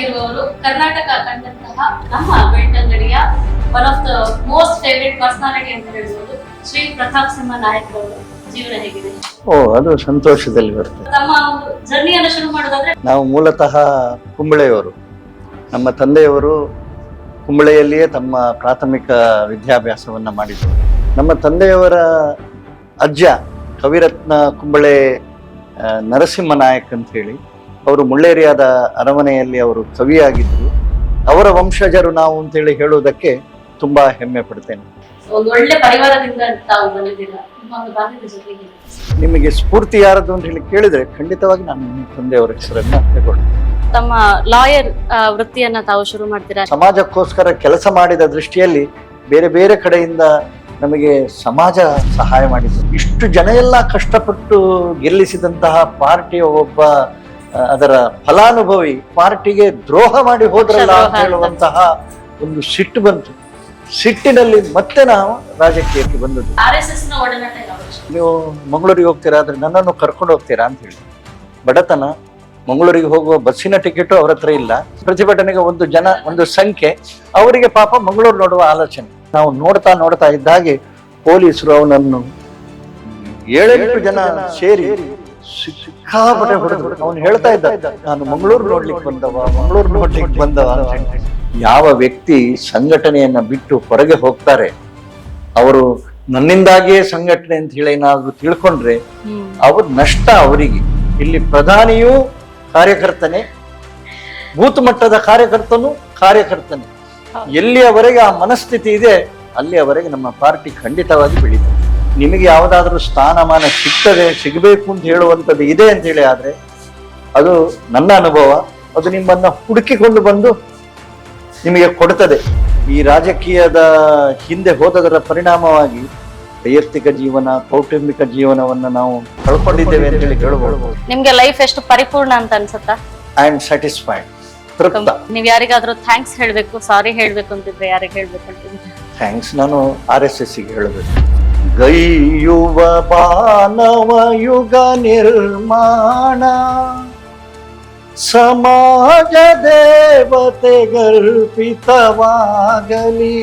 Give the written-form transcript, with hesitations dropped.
ಆಗಿರುವವರು ಕರ್ನಾಟಕ ಕಂಡಂತಹ ನಮ್ಮ ಬೆಳ್ತಂಗಡಿಯ one of the most favourite personality ಅಂತ ಹೇಳ್ಬೋದು ಶ್ರೀ ಪ್ರತಾಪ್ ಸಿಂಹ ನಾಯಕ್ ಅವರು ಜೀವನ ಹೇಗಿದೆ? ಅದು ಸಂತೋಷದಲ್ಲಿ ಬರ್ತದೆ. ತಮ್ಮ ಜರ್ನಿಯನ್ನು ಶುರು ಮಾಡೋದಾದ್ರೆ, ನಾವು ಮೂಲತಃ ಕುಂಬಳೆಯವರು. ನಮ್ಮ ತಂದೆಯವರು ಕುಂಬಳೆಯಲ್ಲಿಯೇ ತಮ್ಮ ಪ್ರಾಥಮಿಕ ವಿದ್ಯಾಭ್ಯಾಸವನ್ನ ಮಾಡಿದರು. ನಮ್ಮ ತಂದೆಯವರ ಅಜ್ಜ ಕವಿರತ್ನ ಕುಂಬಳೆ ನರಸಿಂಹ ನಾಯಕ್ ಅಂತ ಹೇಳಿ, ಅವರು ಮುಳ್ಳೇರಿಯಾದ ಅರಮನೆಯಲ್ಲಿ ಅವರು ಕವಿಯಾಗಿದ್ದರು. ಅವರ ವಂಶಜರು ನಾವು ಅಂತೇಳಿ ಹೇಳುವುದಕ್ಕೆ ತುಂಬಾ ಹೆಮ್ಮೆ ಪಡ್ತೇನೆ. ಒಂದು ಒಳ್ಳೆ ಪರಿವಾರದಿಂದ ತಾವು ಬಂದಿದ್ದೀರಾ. ನಿಮ್ಮ ಒಂದು ಬಾಲ್ಯದ ಜೊತೆಗೆ ನಿಮಗೆ ಸ್ಫೂರ್ತಿ ಯಾರದು ಅಂತ ಹೇಳಿ ಕೇಳಿದ್ರೆ ಖಂಡಿತವಾಗಿ ನಾನು ನಿಮ್ಮ ತಂದೆಯವರ ಹೆಸರನ್ನ ತಗೊಳ್ತೇನೆ. ತಮ್ಮ ಲಾಯರ್ ವೃತ್ತಿಯನ್ನ ತಾವು ಶುರು ಮಾಡ್ತೀರಾ. ಸಮಾಜಕ್ಕೋಸ್ಕರ ಕೆಲಸ ಮಾಡಿದ ದೃಷ್ಟಿಯಲ್ಲಿ ಬೇರೆ ಬೇರೆ ಕಡೆಯಿಂದ ನಮಗೆ ಸಮಾಜ ಸಹಾಯ ಮಾಡಿತು. ಇಷ್ಟು ಜನ ಎಲ್ಲ ಕಷ್ಟಪಟ್ಟು ಗೆಲ್ಲಿಸಿದಂತಹ ಪಾರ್ಟಿಯ ಒಬ್ಬ ಅದರ ಫಲಾನುಭವಿ ಪಾರ್ಟಿಗೆ ದ್ರೋಹ ಮಾಡಿ ಹೋದ್ರಲ್ಲ ಅಂತ ಹೇಳುವಂತಹ ಒಂದು ಸಿಟ್ಟು ಬಂತು. ಸಿಟ್ಟಿನಲ್ಲಿ ಮತ್ತೆ ನಾವು ರಾಜಕೀಯಕ್ಕೆ ಬಂದದ್ದು. RSS ನ ಒಡನಾಟ ಯಾವಾಗ? ನೀವು ಮಂಗಳೂರಿಗೆ ಹೋಗ್ತೀರಾ, ಆದ್ರೆ ನನ್ನನ್ನು ಕರ್ಕೊಂಡು ಹೋಗ್ತೀರಾ ಅಂತ ಹೇಳಿ. ಬಡತನ, ಮಂಗಳೂರಿಗೆ ಹೋಗುವ ಬಸ್ಸಿನ ಟಿಕೆಟು ಅವ್ರ ಹತ್ರ ಇಲ್ಲ. ಪ್ರತಿಭಟನೆಗೆ ಒಂದು ಸಂಖ್ಯೆ, ಅವರಿಗೆ ಪಾಪ ಮಂಗಳೂರು ನೋಡುವ ಆಲೋಚನೆ. ನಾವು ನೋಡ್ತಾ ಇದ್ದ ಹಾಗೆ ಪೊಲೀಸರು ಅವನನ್ನು 7-8 ಜನ ಸೇರಿ ಸಿಕ್ಕಾಪಟ್ಟೆ ಹೊಡೆದ್ರು. ಅವನು ಹೇಳ್ತಾ ಇದ್ದ, ನಾನು ಮಂಗಳೂರು ನೋಡ್ಲಿಕ್ಕೆ ಬಂದವ ಅಂತ ಹೇಳಿ. ಯಾವ ವ್ಯಕ್ತಿ ಸಂಘಟನೆಯನ್ನ ಬಿಟ್ಟು ಹೊರಗೆ ಹೋಗ್ತಾರೆ, ಅವರು ನನ್ನಿಂದಾಗಿಯೇ ಸಂಘಟನೆ ಅಂತ ಹೇಳಿ ಏನಾದ್ರು ತಿಳ್ಕೊಂಡ್ರೆ ಅವ್ರ ನಷ್ಟ ಅವರಿಗೆ. ಇಲ್ಲಿ ಪ್ರಧಾನಿಯೂ ಕಾರ್ಯಕರ್ತನೇ, ಬೂತ್ ಮಟ್ಟದ ಕಾರ್ಯಕರ್ತನೇ. ಎಲ್ಲಿಯವರೆಗೆ ಆ ಮನಸ್ಥಿತಿ ಇದೆ ಅಲ್ಲಿಯವರೆಗೆ ನಮ್ಮ ಪಾರ್ಟಿ ಖಂಡಿತವಾಗಿ ಬೆಳೀತದೆ. ನಿಮಗೆ ಯಾವುದಾದ್ರೂ ಸ್ಥಾನಮಾನ ಸಿಗಬೇಕು ಅಂತ ಹೇಳುವಂಥದ್ದು ಇದೆ ಅಂತ ಹೇಳಿ ಆದ್ರೆ ಅದು ನನ್ನ ಅನುಭವ, ಅದು ನಿಮ್ಮನ್ನ ಹುಡುಕಿಕೊಂಡು ಬಂದು ನಿಮಗೆ ಕೊಡ್ತದೆ. ಈ ರಾಜಕೀಯದ ಹಿಂದೆ ಹೋದದರ ಪರಿಣಾಮವಾಗಿ ವೈಯಕ್ತಿಕ ಜೀವನ, ಕೌಟುಂಬಿಕ ಜೀವನವನ್ನ ನಾವು ಕಳ್ಕೊಂಡಿದ್ದೇವೆ ಅಂತ ಹೇಳಿ ಹೇಳ್ಬೋದು. ನಿಮ್ಗೆ ಲೈಫ್ ಎಷ್ಟು ಪರಿಪೂರ್ಣ ಅಂತ ಅನ್ಸುತ್ತಾ? ಐ ಆಮ್ ಸ್ಯಾಟಿಸ್ಫೈಡ್, ತೃಪ್ತ. ನೀವ್ ಯಾರಿಗಾದ್ರೂ ಥ್ಯಾಂಕ್ಸ್ ಹೇಳ್ಬೇಕು, ಸಾರಿ ಹೇಳ್ಬೇಕು ಅಂತಿದ್ರೆ ಯಾರಿಗೆ ಹೇಳ್ಬೇಕು ಅಂತಿದ್ರೆ? ಥ್ಯಾಂಕ್ಸ್ ನಾನು RSS ಗೆ ಹೇಳಬೇಕು. ಗೈಯುವ ಮಾನವ ಯುಗ ನಿರ್ಮಾಣ, ಸಮಾಜ ದೇವತೆಗರ್ಪಿತವಾಗಲಿ.